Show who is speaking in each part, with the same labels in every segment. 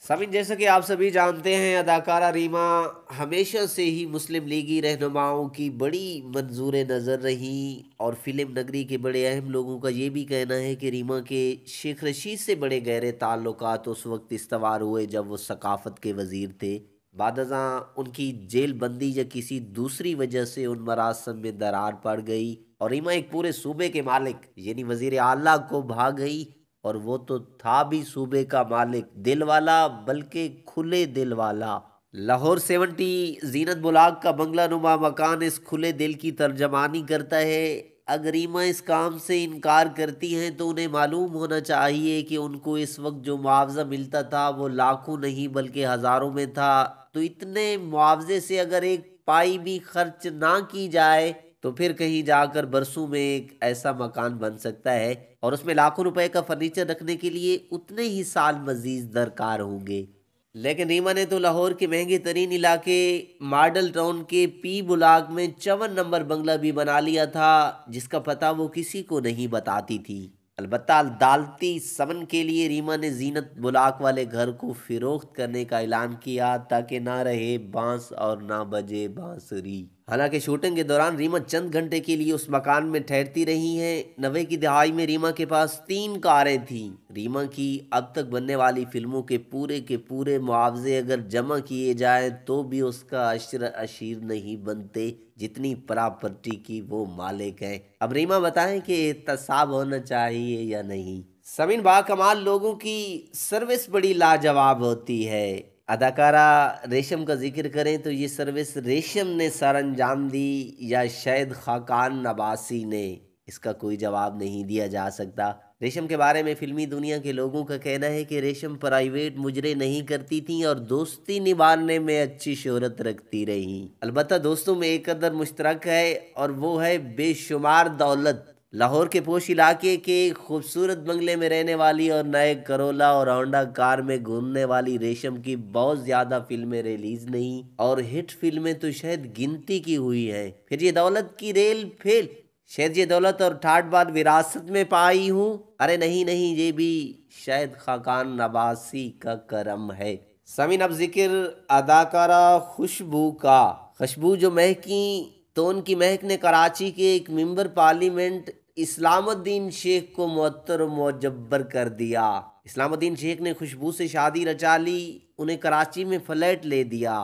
Speaker 1: सामिन, जैसा कि आप सभी जानते हैं, अदाकारा रीमा हमेशा से ही मुस्लिम लीगी रहनुमाओं की बड़ी मंजूर नज़र रही। और फिल्म नगरी के बड़े अहम लोगों का ये भी कहना है कि रीमा के शेख रशीद से बड़े गहरे ताल्लुकात उस वक्त इस्तवार हुए जब वो सकाफत के वजीर थे। बादज़ां उनकी जेल बंदी या किसी दूसरी वजह से उन मरासम में दरार पड़ गई और रीमा एक पूरे सूबे के मालिक यानी वजीर आला को भाग गई। और वो तो था भी सूबे का मालिक, दिल वाला, बल्कि खुले दिल वाला। लाहौर 70 जीनत बुलाग का बंगला नुमा मकान इस खुले दिल की तर्जमानी करता है। अगर ईमा इस काम से इनकार करती हैं तो उन्हें मालूम होना चाहिए कि उनको इस वक्त जो मुआवजा मिलता था वो लाखों नहीं बल्कि हजारों में था। तो इतने मुआवजे से अगर एक पाई भी खर्च ना की जाए तो फिर कहीं जाकर बरसों में एक ऐसा मकान बन सकता है और उसमें लाखों रुपए का फर्नीचर रखने के लिए उतने ही साल मजीद दरकार होंगे। लेकिन रीमा ने तो लाहौर के महंगे तरीन इलाके मॉडल टाउन के पी बुलाक में 54 नंबर बंगला भी बना लिया था, जिसका पता वो किसी को नहीं बताती थी। अलबत्ता अदालती समन के लिए रीमा ने जीनत बुलाक वाले घर को फिरोख्त करने का ऐलान किया ताकि ना रहे बांस और ना बजे बांसुरी। हालांकि शूटिंग के दौरान रीमा चंद घंटे के लिए उस मकान में ठहरती रही हैं। 90 की दहाई में रीमा के पास 3 कारें थीं। रीमा की अब तक बनने वाली फिल्मों के पूरे मुआवजे अगर जमा किए जाएं तो भी उसका अशर अशीर नहीं बनते जितनी प्रॉपर्टी की वो मालिक है। अब रीमा बताएं कि एहतसाब होना चाहिए या नहीं। समीन, बाकमाल लोगों की सर्विस बड़ी लाजवाब होती है। अदाकारा रेशम का जिक्र करें तो ये सर्विस रेशम ने सर अंजाम दी या शायद खाकान नबासी ने, इसका कोई जवाब नहीं दिया जा सकता। रेशम के बारे में फिल्मी दुनिया के लोगों का कहना है कि रेशम प्राइवेट मुजरे नहीं करती थी और दोस्ती निभाने में अच्छी शोहरत रखती रही। अलबत्ता दोस्तों में एक कदर मुश्तरक है और वो है बेशुमार दौलत। लाहौर के पोश इलाके के खूबसूरत बंगले में रहने वाली और नए करोला और होंडा कार में घूमने वाली रेशम की बहुत ज्यादा फिल्में रिलीज नहीं और हिट फिल्में तो शायद गिनती की हुई हैं। फिर ये दौलत की रेल फेल, शायद ये दौलत और ठाट बाट विरासत में पाई हूँ। अरे नहीं नहीं, ये भी शायद खाकान नवासी का करम है। समीन, अब जिक्र अदाकारा खुशबू का। खुशबू जो महकी तो उनकी महक ने कराची के एक मेंबर पार्लियामेंट इस्लामुद्दीन शेख को मुअत्तर और मुजब्बर कर दिया। इस्लामुद्दीन शेख ने खुशबू से शादी रचा ली, उन्हें कराची में फ्लैट ले दिया,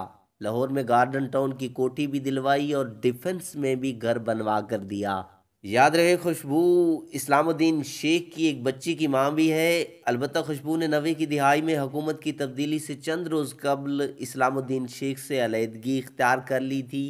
Speaker 1: लाहौर में गार्डन टाउन की कोठी भी दिलवाई और डिफेंस में भी घर बनवा कर दिया। याद रहे, खुशबू इस्लामुद्दीन शेख की एक बच्ची की मां भी है। अलबत्ता खुशबू ने 90 की दिहाई में हुकूमत की तब्दीली से चंद रोज़ कबल इस्लामुद्दीन शेख से अलहदगी इख्तियार कर ली थी।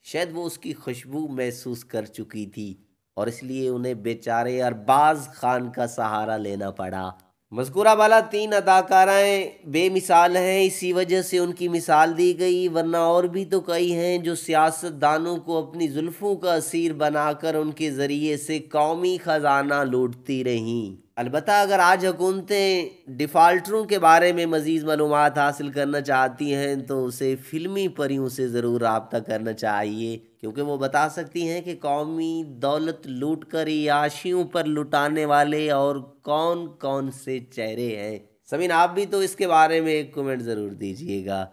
Speaker 1: शायद वो उसकी खुशबू महसूस कर चुकी थी और इसलिए उन्हें बेचारे अरबाज खान का सहारा लेना पड़ा। मज़कूरा वाला 3 अदाकाराएं बेमिसाल हैं, इसी वजह से उनकी मिसाल दी गई, वरना और भी तो कई हैं जो सियासतदानों को अपनी जुल्फों का असीर बनाकर उनके ज़रिए से कौमी ख़जाना लूटती रहीं। अलबत्ता अगर आज हुकूमतें डिफ़ाल्टरों के बारे में मज़ीद मालूमात हासिल करना चाहती हैं तो उसे फ़िल्मी परियों से ज़रूर रब्ता करना चाहिए, क्योंकि वो बता सकती हैं कि कौमी दौलत लूट कर याशियों पर लुटाने वाले और कौन कौन से चेहरे हैं। समीन, आप भी तो इसके बारे में एक कमेंट ज़रूर दीजिएगा।